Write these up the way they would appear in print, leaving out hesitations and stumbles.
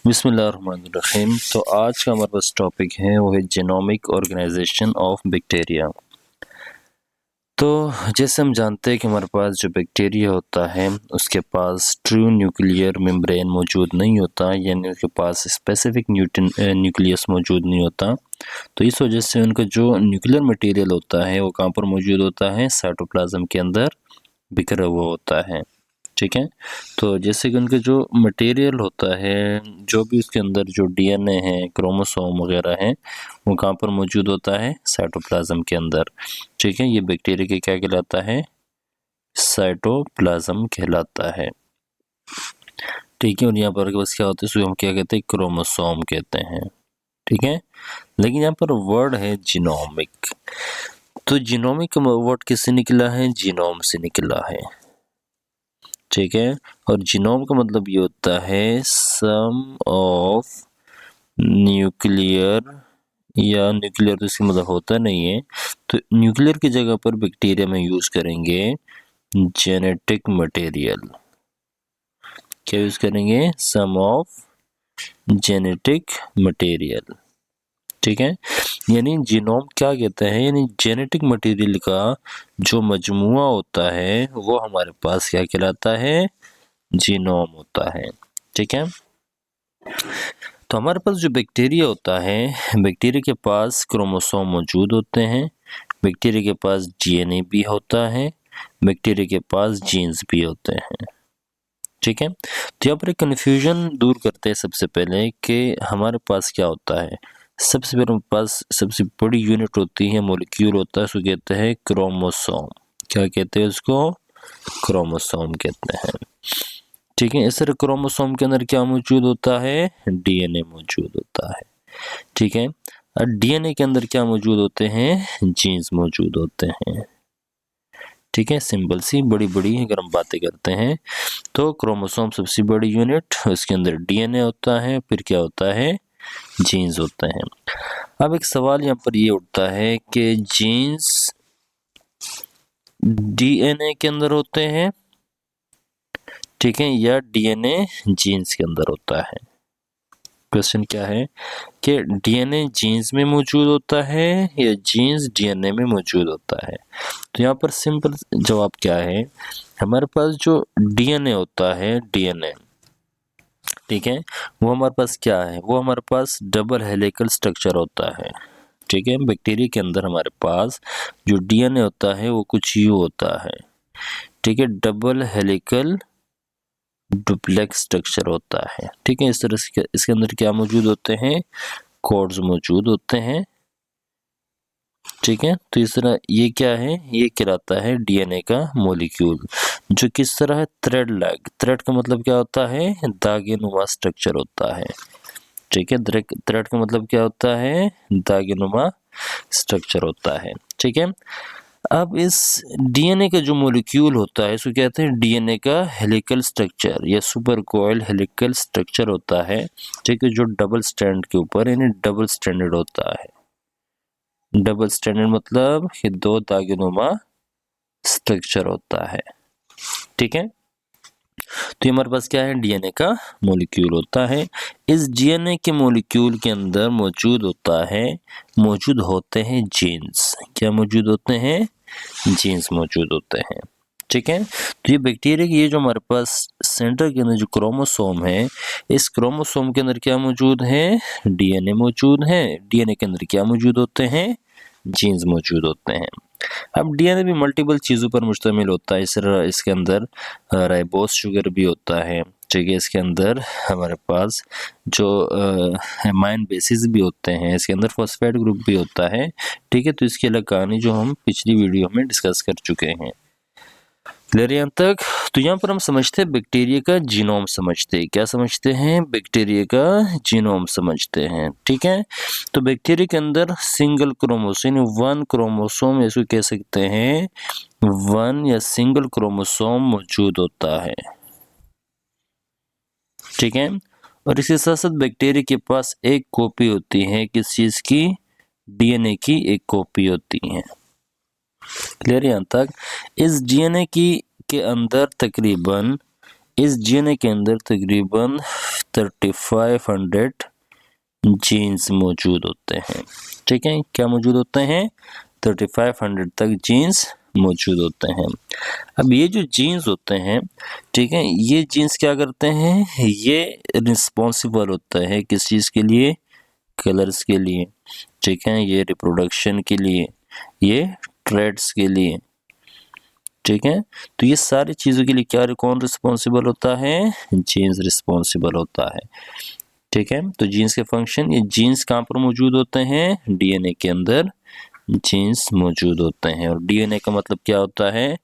बिस्मिल्लाहिर्रहमानिर्रहीम। तो आज का हमारे पास टॉपिक है वो है जीनोमिक ऑर्गेनाइजेशन ऑफ बैक्टीरिया। तो जैसे हम जानते हैं कि हमारे पास जो बैक्टीरिया होता है उसके पास ट्रू न्यूक्लियर मेम्ब्रेन मौजूद नहीं होता, यानी उसके पास स्पेसिफिक न्यूक्लियस मौजूद नहीं होता। तो इस वजह से उनका जो न्यूक्लियर मटेरियल होता है वो कहाँ पर मौजूद होता है, साइटोप्लाज्म के अंदर बिखरा हुआ होता है। ठीक है, तो जैसे कि उनका जो मटेरियल होता है, जो भी उसके अंदर जो डीएनए है, क्रोमोसोम वगैरह है, वो कहाँ पर मौजूद होता है, साइटोप्लाज्म के अंदर। ठीक है, ये बैक्टीरिया के क्या कहलाता है, साइटोप्लाज्म कहलाता है। ठीक है, और यहाँ पर बस क्या होता है, हम क्या कहते हैं, क्रोमोसोम कहते हैं। ठीक है, लेकिन यहाँ पर वर्ड है जीनोमिक। तो जीनोमिक का वर्ड किससे निकला है, जीनोम से निकला है। ठीक है, और जीनोम का मतलब ये होता है सम ऑफ न्यूक्लियर, या न्यूक्लियर तो इसका मतलब होता नहीं है, तो न्यूक्लियर की जगह पर बैक्टीरिया में यूज करेंगे जेनेटिक मटेरियल। क्या यूज करेंगे, सम ऑफ जेनेटिक मटेरियल। ठीक है, यानी जीनोम क्या कहते हैं, यानी जेनेटिक मटेरियल का जो मजमुआ होता है वो हमारे पास क्या कहलाता है, जीनोम होता है। ठीक है, तो हमारे पास जो बैक्टीरिया होता है, बैक्टीरिया के पास क्रोमोसोम मौजूद होते हैं, बैक्टीरिया के पास डीएनए भी होता है, बैक्टीरिया के पास जीन्स भी होते हैं। ठीक है, तो यहाँ पर एक कन्फ्यूजन दूर करते हैं सबसे पहले कि हमारे पास क्या होता है। सबसे पहले हमारे पास सबसे बड़ी यूनिट होती है, मॉलिक्यूल होता है, उसको कहते हैं क्रोमोसोम। क्या कहते हैं उसको, क्रोमोसोम कहते हैं। ठीक है, इस तरह क्रोमोसोम के अंदर क्या मौजूद होता है, डीएनए मौजूद होता है। ठीक है, और डीएनए के अंदर क्या मौजूद होते हैं, जीन्स मौजूद होते हैं। ठीक है, सिंपल सी बड़ी बड़ी अगर हम बातें करते हैं तो क्रोमोसोम सबसे बड़ी यूनिट, उसके अंदर डीएनए होता है, फिर क्या होता है, जीन्स होते हैं। अब एक सवाल यहाँ पर ये उठता है कि जीन्स डीएनए के अंदर होते हैं, ठीक है, या डीएनए जीन्स के अंदर होता है। क्वेश्चन क्या है कि डीएनए जीन्स में मौजूद होता है या जीन्स डीएनए में मौजूद होता है। तो यहाँ पर सिंपल जवाब क्या है, हमारे पास जो डीएनए होता है, डीएनए, ठीक है, वो हमारे पास क्या है, वो हमारे पास डबल हेलिकल स्ट्रक्चर होता है। ठीक है, बैक्टीरिया के अंदर हमारे पास जो डीएनए होता है वो कुछ यूं होता है। ठीक है, डबल हेलिकल डुप्लेक्स स्ट्रक्चर होता है। ठीक है, इस तरह से इसके अंदर क्या मौजूद होते हैं, कोड्स मौजूद होते हैं। ठीक है, तो इस तरह ये क्या है, ये कहलाता है डीएनए का मॉलिक्यूल, जो किस तरह है, थ्रेड लाइक। थ्रेड का मतलब क्या होता है, धागे नुमा स्ट्रक्चर होता है। ठीक है, थ्रेड का मतलब क्या होता है, धागे नुमा स्ट्रक्चर होता है। ठीक है, अब इस डीएनए का जो मॉलिक्यूल होता है इसको कहते हैं डीएनए का हेलिकल स्ट्रक्चर या सुपर कोइल हेलिकल स्ट्रक्चर होता है। ठीक है, जो डबल स्ट्रैंड के ऊपर, यानी डबल स्टैंडर्ड होता है। डबल स्टैंडर्ड मतलब कि दो दागिनुमा स्ट्रक्चर होता है। ठीक है, तो ये हमारे पास क्या है, डीएनए का मॉलिक्यूल होता है। इस डीएनए के मॉलिक्यूल के अंदर मौजूद होते हैं जीन्स। क्या मौजूद होते हैं, जीन्स मौजूद होते हैं। ठीक है, तो ये बैक्टीरिया की ये जो हमारे पास सेंटर के अंदर जो क्रोमोसोम है, इस क्रोमोसोम के अंदर क्या मौजूद है, डीएनए मौजूद है। डीएनए के अंदर क्या मौजूद होते हैं, जीन्स मौजूद होते हैं। अब डीएनए भी मल्टीपल चीज़ों पर मुश्तमिल होता है। इसके अंदर राइबोस शुगर भी होता है। ठीक है, इसके अंदर हमारे पास जो अमाइन बेसिस भी होते हैं, इसके अंदर फॉस्फेट ग्रुप भी होता है। ठीक है, तो इसकी अलग कहानी जो हम पिछली वीडियो में डिस्कस कर चुके हैं। क्लियर यहाँ तक। तो यहाँ पर हम समझते हैं बैक्टीरिया का जीनोम समझते हैं। क्या समझते हैं, बैक्टीरिया का जीनोम समझते हैं। ठीक है, तो बैक्टीरिया के अंदर सिंगल क्रोमोसोम, वन क्रोमोसोम इसको कह सकते हैं, वन या सिंगल क्रोमोसोम मौजूद होता है। ठीक है, और इसके साथ साथ बैक्टीरिया के पास एक कॉपी होती है, किस चीज की, डीएनए की एक कॉपी होती है। क्लियर यहाँ तक। इस डीएनए के अंदर तकरीबन 3500 जीन्स मौजूद होते हैं। ठीक है, क्या मौजूद होते हैं? 3500 तक जीन्स मौजूद होते हैं। अब ये जो जीन्स होते हैं, ठीक है, ये जीन्स क्या करते हैं? ये रिस्पॉन्सिबल होता है किस चीज़ के लिए? कलर्स के लिए। ठीक है, ये रिप्रोडक्शन के लिए, ये ट्रेड्स के लिए। ठीक है, तो ये सारी चीज़ों के लिए क्या कौन रिस्पॉन्सिबल होता है? जीन्स रिस्पॉन्सिबल होता है। ठीक है, तो जीन्स के फंक्शन, ये जीन्स कहाँ पर मौजूद होते हैं? डीएनए के अंदर जीन्स मौजूद होते हैं। और डीएनए का मतलब क्या होता है?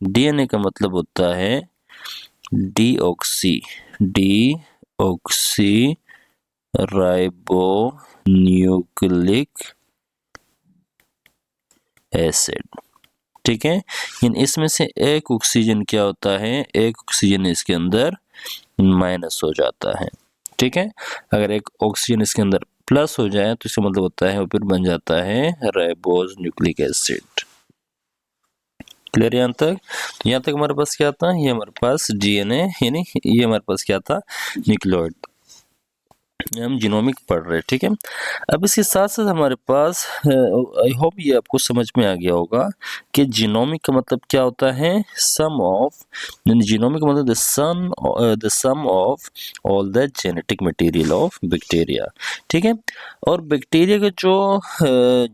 डीएनए का मतलब होता है डीऑक्सी राइबोन्यूक्लिक एसिड। ठीक है, इसमें से एक ऑक्सीजन क्या होता है? एक ऑक्सीजन इसके अंदर माइनस हो जाता है। ठीक है, अगर एक ऑक्सीजन इसके अंदर प्लस हो जाए तो इसका मतलब होता है वो फिर बन जाता है राइबोज न्यूक्लिक एसिड। क्लियर यहाँ तक? तो यहाँ तक हमारे पास क्या था? ये हमारे पास डीएनए, यानी ये हमारे पास क्या था? न्यूक्लियोइड। हम जीनोमिक पढ़ रहे हैं। ठीक है, अब इसके साथ साथ हमारे पास, आई होप ये आपको समझ में आ गया होगा कि जीनोमिक का मतलब क्या होता है? सम ऑफ, जीनोमिक का मतलब the sum of all the genetic material of bacteria. ठीक है, और बैक्टीरिया का जो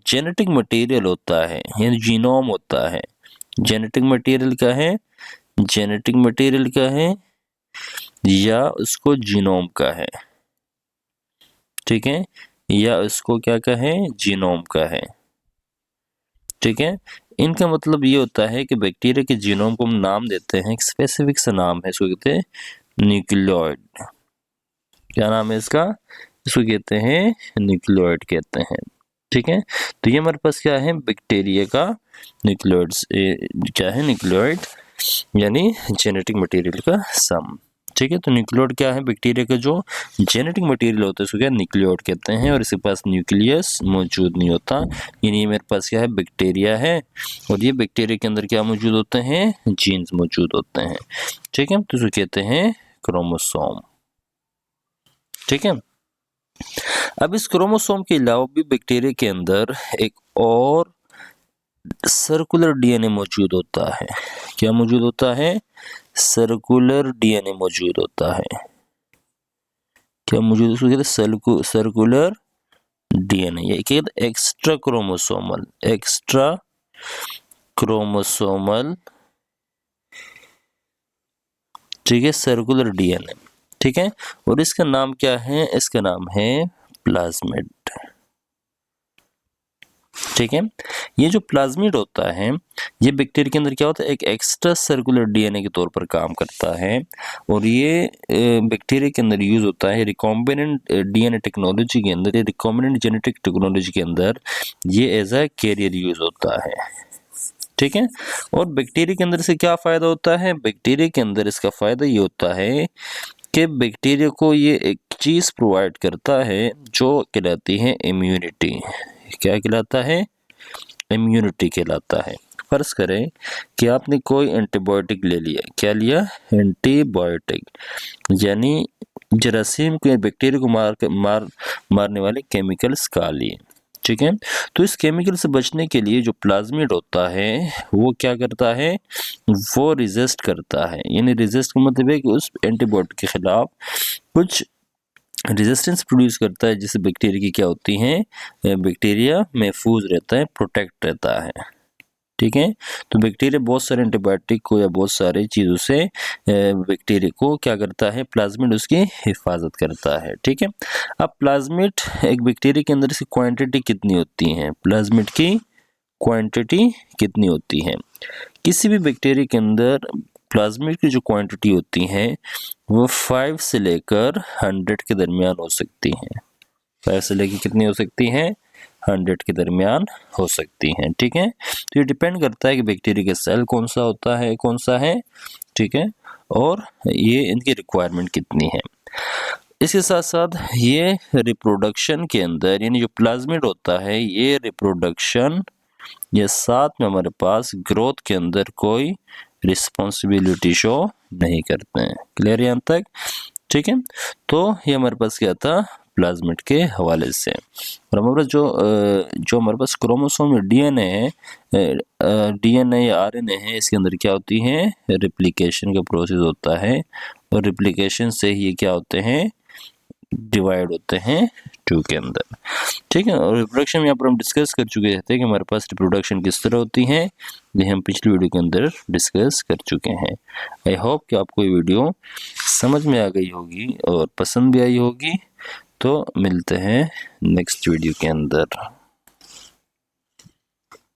जेनेटिक मटेरियल होता है, यानी जीनोम होता है, जेनेटिक मटेरियल का है, जेनेटिक मटेरियल का है या उसको जीनोम का है। ठीक है, या इसको क्या कहें? जीनोम का है। ठीक है, इनका मतलब ये होता है कि बैक्टीरिया के जीनोम को हम नाम देते हैं, एक स्पेसिफिक सा नाम है, इसको कहते हैं न्यूक्लियोइड। क्या नाम है इसका? इसको कहते हैं न्यूक्लियोइड कहते हैं। ठीक है, तो ये हमारे पास क्या है? बैक्टीरिया का न्यूक्लियोइड्स, क्या है? न्यूक्लियोइड यानी जेनेटिक मटेरियल का सम। ठीक है, तो न्यूक्लियोइड क्या है? बैक्टीरिया का जो जेनेटिक मटेरियल होता है उसको क्या न्यूक्लियोइड कहते हैं, और इसके पास न्यूक्लियस मौजूद नहीं होता। यानी मेरे पास क्या है? बैक्टीरिया है, और ये बैक्टीरिया के अंदर क्या मौजूद होते हैं? जीन्स मौजूद होते हैं। ठीक है, तो इसको कहते हैं क्रोमोसोम। ठीक है, अब इस क्रोमोसोम के अलावा भी बैक्टीरिया के अंदर एक और सर्कुलर डीएनए मौजूद होता है। क्या मौजूद होता है? सर्कुलर डीएनए मौजूद होता है। क्या मौजूद? उसको कहते हैं सर्कुलर डीएनए, ये कहते एक्स्ट्रा क्रोमोसोमल। ठीक है, सर्कुलर डीएनए। ठीक है, और इसका नाम क्या है? इसका नाम है प्लाज्मिड। ठीक है, ये जो प्लाज्मिड होता है, ये बैक्टीरिया के अंदर क्या होता है? एक एक्स्ट्रा सर्कुलर डीएनए के तौर पर काम करता है, और ये बैक्टीरिया के अंदर यूज होता है रिकॉम्बिनेंट डीएनए टेक्नोलॉजी के अंदर, ये रिकॉम्बिनेंट जेनेटिक टेक्नोलॉजी के अंदर ये एज अ कैरियर यूज होता है। ठीक है, और बैक्टीरिया के अंदर से क्या फायदा होता है? बैक्टीरिया के अंदर इसका फायदा ये होता है कि बैक्टीरिया को ये एक चीज प्रोवाइड करता है जो कहलाती है इम्यूनिटी। क्या कहलाता है? इम्यूनिटी कहलाता है। फर्ज करें कि आपने कोई एंटीबायोटिक ले लिया। क्या लिया? एंटीबायोटिक, यानी जरासीम के बैक्टीरिया को मारने वाले केमिकल्स खा लिए। ठीक है, तो इस केमिकल से बचने के लिए जो प्लाज्मिड होता है वो क्या करता है? वो रेजिस्ट करता है। यानी रेजिस्ट का मतलब है कि उस एंटीबायोटिक के खिलाफ कुछ रेजिस्टेंस प्रोड्यूस करता है, जिससे बैक्टीरिया की क्या होती हैं? बैक्टीरिया महफूज रहता है, प्रोटेक्ट रहता है। ठीक है, तो बैक्टीरिया बहुत सारे एंटीबायोटिक को या बहुत सारे चीज़ों से बैक्टीरिया को क्या करता है? प्लाज्मिड उसकी हिफाजत करता है। ठीक है, अब प्लाज्मिड एक बैक्टीरिया के अंदर से क्वांटिटी कितनी होती है? प्लाज्मिड की क्वांटिटी कितनी होती है? किसी भी बैक्टीरिया के अंदर प्लाज्मिड की जो क्वांटिटी होती है वो 5 से लेकर 100 के दरमियान हो सकती है। 5 से लेकर कितनी हो सकती हैं? 100 के दरमियान हो सकती हैं। ठीक है, तो ये डिपेंड करता है कि बैक्टीरिया का सेल कौन सा होता है, कौन सा है। ठीक है, और ये इनकी रिक्वायरमेंट कितनी है। इसके साथ साथ ये रिप्रोडक्शन के अंदर, यानी जो प्लाज्मिड होता है ये रिप्रोडक्शन, ये साथ में हमारे पास ग्रोथ के अंदर कोई रिस्पॉन्सिबिलिटी शो नहीं करते हैं। क्लियर यहाँ तक? ठीक है, तो ये हमारे पास क्या था, प्लाज्मिड के हवाले से। और हमारे पास जो हमारे पास क्रोमोसोम डीएनए है, डीएनए या आरएनए है, इसके अंदर क्या होती है, रिप्लिकेशन का प्रोसेस होता है, और रिप्लिकेशन से ही ये क्या होते हैं, डिवाइड होते हैं ट्यूब के अंदर। ठीक है, और रिप्रोडक्शन में यहाँ पर हम डिस्कस कर चुके थे कि हमारे पास रिप्रोडक्शन किस तरह होती है, ये हम पिछली वीडियो के अंदर डिस्कस कर चुके हैं। आई होप कि आपको ये वीडियो समझ में आ गई होगी और पसंद भी आई होगी। तो मिलते हैं नेक्स्ट वीडियो के अंदर।